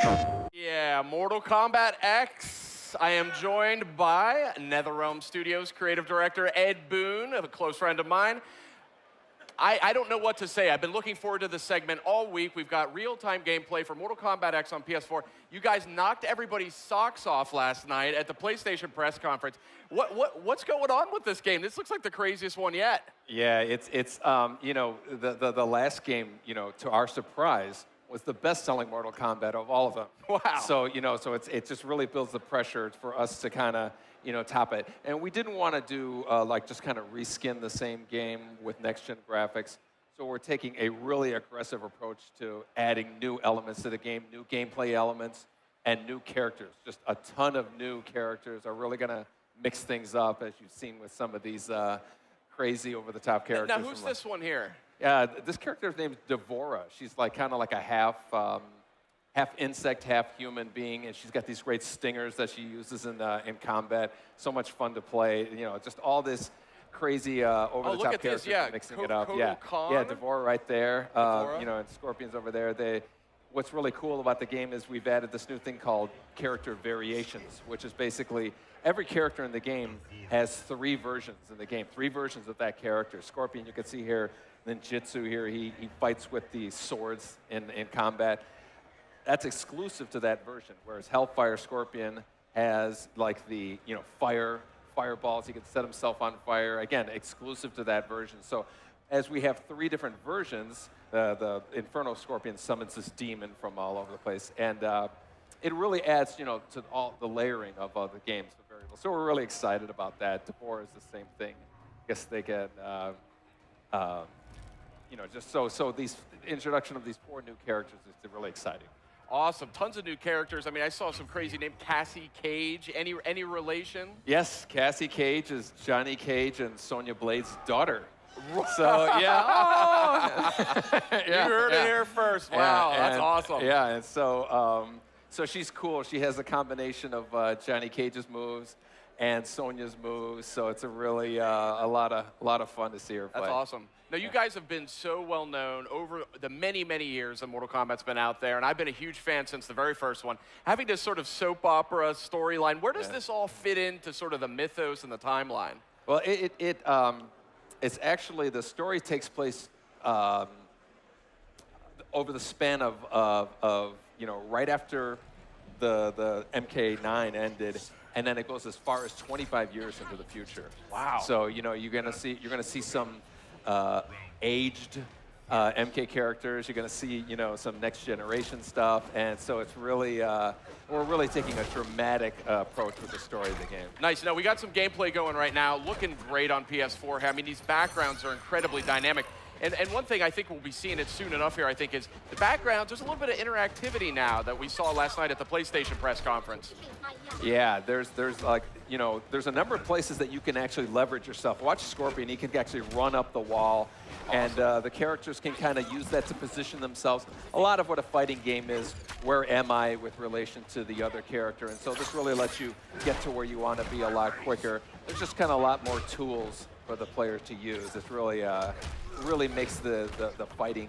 Yeah, Mortal Kombat X. I am joined by NetherRealm Studios creative director Ed Boon, a close friend of mine. I don't know what to say. I've been looking forward to this segment all week. We've got real-time gameplay for Mortal Kombat X on PS4. You guys knocked everybody's socks off last night at the PlayStation press conference. What's going on with this game? This looks like the craziest one yet. Yeah, it's the last game, to our surprise, was the best-selling Mortal Kombat of all of them. Wow. So, it just really builds the pressure for us to kind of, top it. And we didn't want to do, just kind of reskin the same game with next-gen graphics. So we're taking a really aggressive approach to adding new elements to the game, new gameplay elements, and new characters. Just a ton of new characters are really going to mix things up, as you've seen with some of these crazy over-the-top characters. Now, who's this one here? This character's name's Devora. She's kind of like a half insect, half human being, and she's got these great stingers that she uses in combat. So much fun to play. Just all this crazy over-the-top characters mixing it up. Yeah, Devora right there. And Scorpion's over there. What's really cool about the game is we've added this new thing called character variations, which is basically every character in the game has 3 versions in the game, 3 versions of that character. Scorpion, you can see here. Then Jitsu here, he fights with the swords in combat. That's exclusive to that version, whereas Hellfire Scorpion has like the fireballs. He can set himself on fire. Again, exclusive to that version. So as we have 3 different versions, the Inferno Scorpion summons this demon from all over the place, and it really adds to all the layering of the game's variables. So we're really excited about that. Devora is the same thing. I guess they get. Just so these introduction of these 4 new characters is really exciting. Awesome, tons of new characters. I mean, I saw some crazy name, Cassie Cage. Any relation? Yes, Cassie Cage is Johnny Cage and Sonya Blade's daughter. So yeah, You heard it here first. Wow, that's awesome. Yeah, and so she's cool. She has a combination of Johnny Cage's moves and Sonya's moves, so it's a really a lot of fun to see her play. That's awesome. Now, you guys have been so well known over the many, many years that Mortal Kombat's been out there, and I've been a huge fan since the very first one. Having this sort of soap opera storyline, where does this all fit into sort of the mythos and the timeline? Well, it's actually, the story takes place over the span of right after the MK9 ended. And then it goes as far as 25 years into the future. Wow. So you're gonna see some aged MK characters. You're gonna see some next generation stuff, and so it's really we're really taking a dramatic approach with the story of the game. Nice. Now we got some gameplay going right now, looking great on PS4. I mean, these backgrounds are incredibly dynamic. And one thing I think we'll be seeing it soon enough here, I think, is the backgrounds. There's a little bit of interactivity now that we saw last night at the PlayStation press conference. Yeah, there's there's a number of places that you can actually leverage yourself. Watch Scorpion; he can actually run up the wall, and the characters can kind of use that to position themselves. A lot of what a fighting game is, where am I with relation to the other character? And so this really lets you get to where you want to be a lot quicker. There's just kind of a lot more tools for the player to use. It's really makes the fighting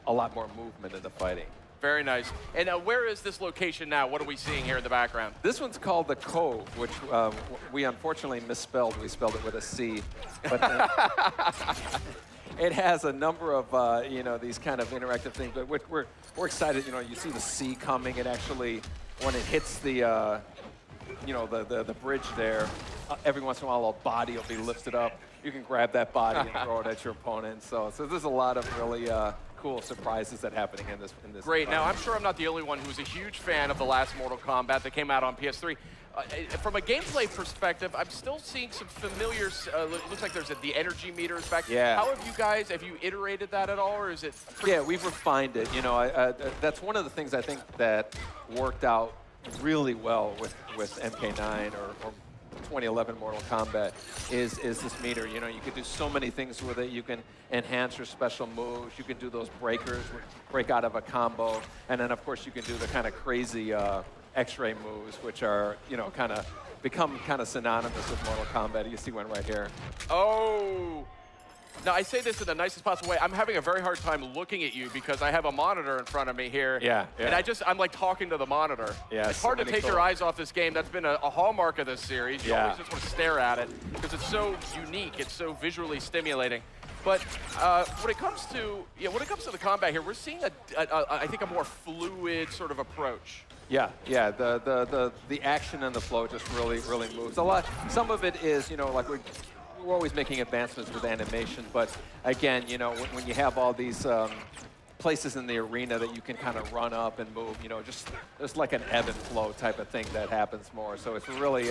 a lot more movement in the fighting. Very nice. And where is this location now? What are we seeing here in the background? This one's called the Cove, which we unfortunately misspelled. We spelled it with a C. But it has a number of these kind of interactive things. But we're excited. You see the sea coming. It actually, when it hits the the bridge there, every once in a while a body will be lifted up. You can grab that body and throw it at your opponent. So there's a lot of really cool surprises that happening in this. Great. Now, I'm sure I'm not the only one who's a huge fan of the last Mortal Kombat that came out on PS3. From a gameplay perspective, I'm still seeing some familiar. Looks like there's the energy meters back. Yeah. How have you iterated that at all, or is it? Yeah, we've refined it. That's one of the things I think that worked out really well with MK9 or 2011 Mortal Kombat is this meter. You could do so many things with it. You can enhance your special moves. You can do those breakers, break out of a combo, and then of course you can do the kind of crazy X-ray moves, which are kind of become kind of synonymous with Mortal Kombat. You see one right here. Oh. Now, I say this in the nicest possible way. I'm having a very hard time looking at you because I have a monitor in front of me here. Yeah, yeah. And I'm like talking to the monitor. Yeah, it's so hard to many take your cool- eyes off this game. That's been a hallmark of this series. You Yeah. always just want to stare at it because it's so unique. It's so visually stimulating. But when it comes to the combat here, we're seeing I think a more fluid sort of approach. Yeah, yeah. The action and the flow just really moves a lot. Some of it is, you know, like we're always making advancements with animation, but again, you know, when you have all these places in the arena that you can kind of run up and move, you know, just like an ebb and flow type of thing that happens more. So it's really,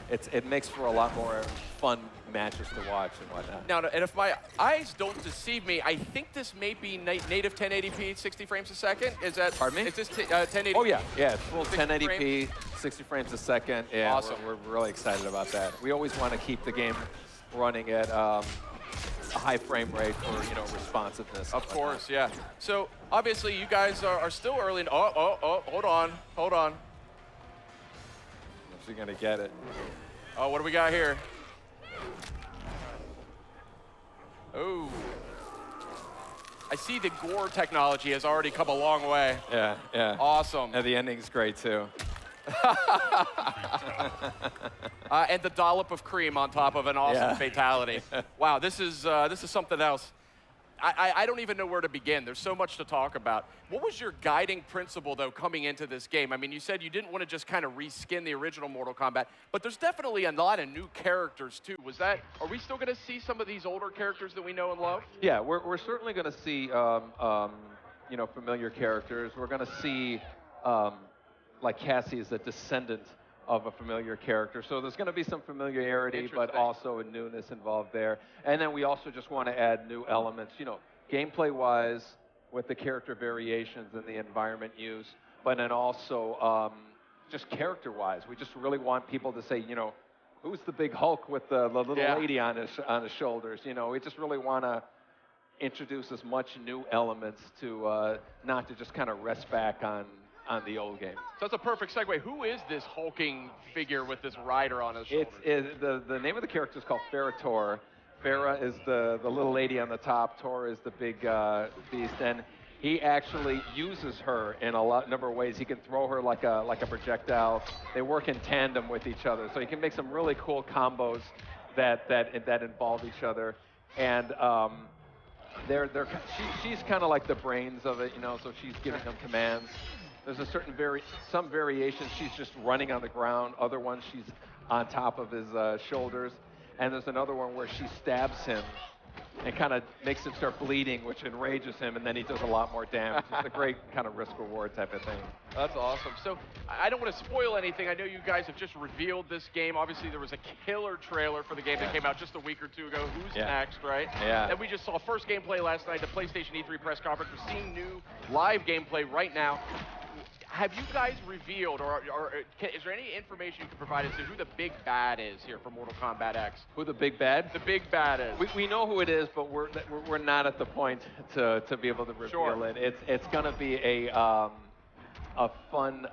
it makes for a lot more fun matches to watch and whatnot. Now, and if my eyes don't deceive me, I think this may be native 1080p, 60 frames a second. Is that? Pardon me? Is this 1080p? Oh yeah, yeah, it's full 60 1080p, 60 frames a second. Yeah, Awesome. We're really excited about that. We always want to keep the game running at a high frame rate for, you know, responsiveness. Of course, yeah. So obviously, you guys are still early. Hold on. If you're gonna get it. Oh, what do we got here? Oh. I see the gore technology has already come a long way. Yeah, yeah. Awesome. And the ending's great too. And the dollop of cream on top of an awesome fatality. Wow, this is something else. I don't even know where to begin. There's so much to talk about. What was your guiding principle, though, coming into this game? I mean, you said you didn't want to just kind of reskin the original Mortal Kombat, but there's definitely a lot of new characters, too. Are we still going to see some of these older characters that we know and love? Yeah, we're certainly going to see, you know, familiar characters. We're going to see, like Cassie is a descendant of a familiar character. So there's going to be some familiarity, but also a newness involved there. And then we also just want to add new elements, you know, gameplay-wise with the character variations and the environment use, but then also just character-wise. We just really want people to say, you know, who's the big Hulk with the little lady on his shoulders? You know, we just really want to introduce as much new elements to not to just kind of rest back on the old game. So that's a perfect segue. Who is this hulking figure with this rider on his shoulders? The name of the character is called Ferrator. Farah is the little lady on the top. Tor is the big beast, and he actually uses her in a number of ways. He can throw her like a projectile. They work in tandem with each other, so you can make some really cool combos that involve each other. And she's kind of like the brains of it, you know. So she's giving them commands. There's a some variations she's just running on the ground. Other ones she's on top of his shoulders. And there's another one where she stabs him and kind of makes him start bleeding, which enrages him, and then he does a lot more damage. It's a great kind of risk-reward type of thing. That's awesome. So I don't want to spoil anything. I know you guys have just revealed this game. Obviously, there was a killer trailer for the game that came out just a week or two ago. Who's next, right? Yeah. And we just saw first gameplay last night, the PlayStation E3 press conference. We're seeing new live gameplay right now. Have you guys revealed, or is there any information you can provide as to who the big bad is here for Mortal Kombat X? Who the big bad? The big bad is. We know who it is, but we're not at the point to be able to reveal it. It's going to be a fun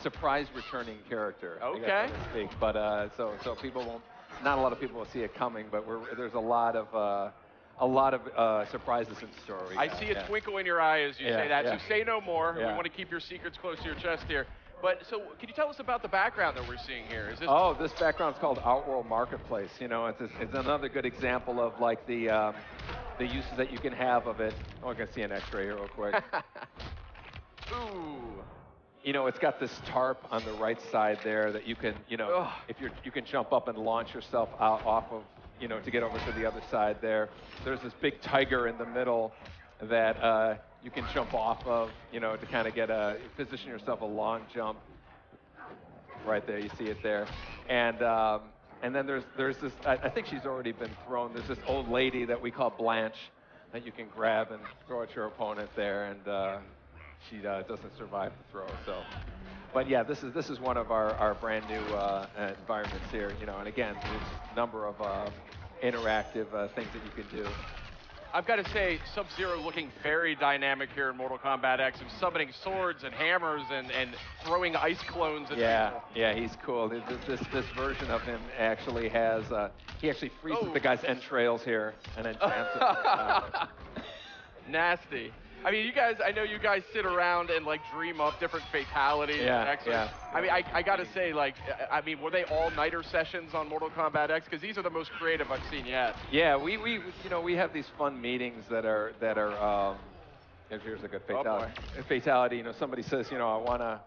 surprise returning character. Okay. I guess, so to speak. But so people won't. Not a lot of people will see it coming, but there's a lot of surprises in store. I see a twinkle in your eye as you say that, so say no more. Yeah. We want to keep your secrets close to your chest here. But so, can you tell us about the background that we're seeing here? Is this? Oh, this background's called Outworld Marketplace. You know, it's another good example of like the uses that you can have of it. Oh, I can see an X-ray here real quick. Ooh. You know, it's got this tarp on the right side there that you can, you know, you can jump up and launch yourself out off of, you know, to get over to the other side there. There's this big tiger in the middle that you can jump off of, you know, to kind of position yourself a long jump. Right there, you see it there. And then there's this, I think she's already been thrown. There's this old lady that we call Blanche that you can grab and throw at your opponent there, and she doesn't survive the throw. So, but yeah, this is one of our brand new environments here, you know. And again, there's a number of interactive things that you can do. I've got to say, Sub-Zero looking very dynamic here in Mortal Kombat X, and summoning swords and hammers and throwing ice clones at people. Yeah, he's cool. This version of him actually has, he actually freezes the guy's entrails here and then jams it. Nasty. I mean, I know you guys sit around and like dream up different fatalities. Yeah, and X-rays. yeah. I mean, I gotta say, like, I mean, were they all-nighter sessions on Mortal Kombat X? Because these are the most creative I've seen yet. Yeah, we have these fun meetings that are here's a good fatality. Fatality, somebody says, I want to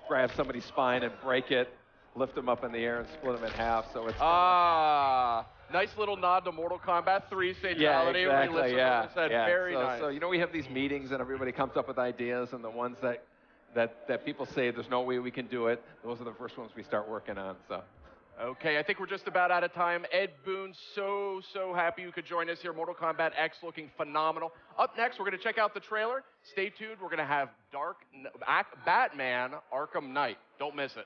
grab somebody's spine and break it, lift them up in the air and split them in half. So it's nice little nod to Mortal Kombat 3's fatality. Yeah, exactly. Said, very nice. So we have these meetings and everybody comes up with ideas, and the ones that people say there's no way we can do it, those are the first ones we start working on. So. Okay, I think we're just about out of time. Ed Boon, so happy you could join us here. Mortal Kombat X looking phenomenal. Up next, we're going to check out the trailer. Stay tuned. We're going to have Batman Arkham Knight. Don't miss it.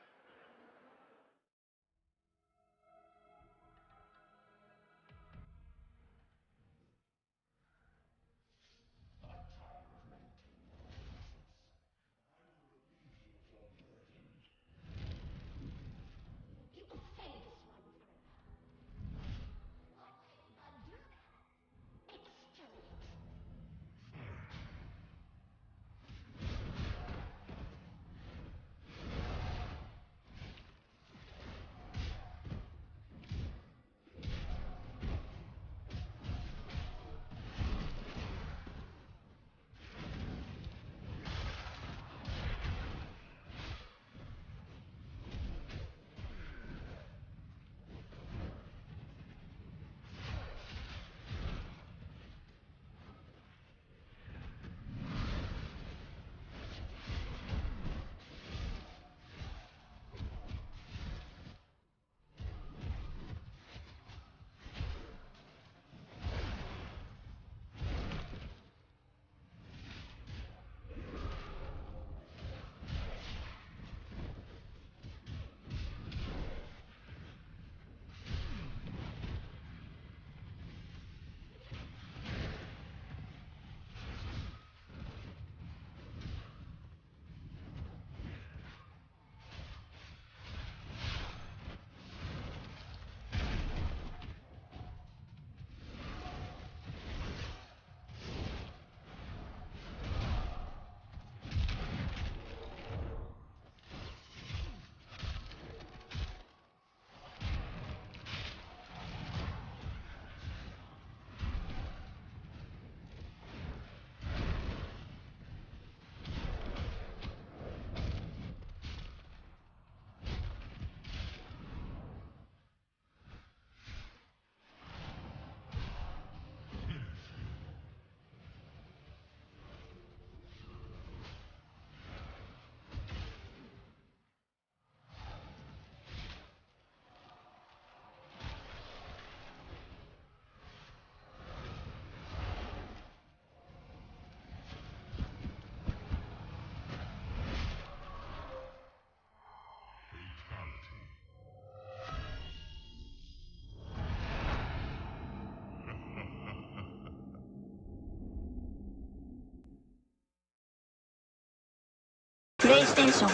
PlayStation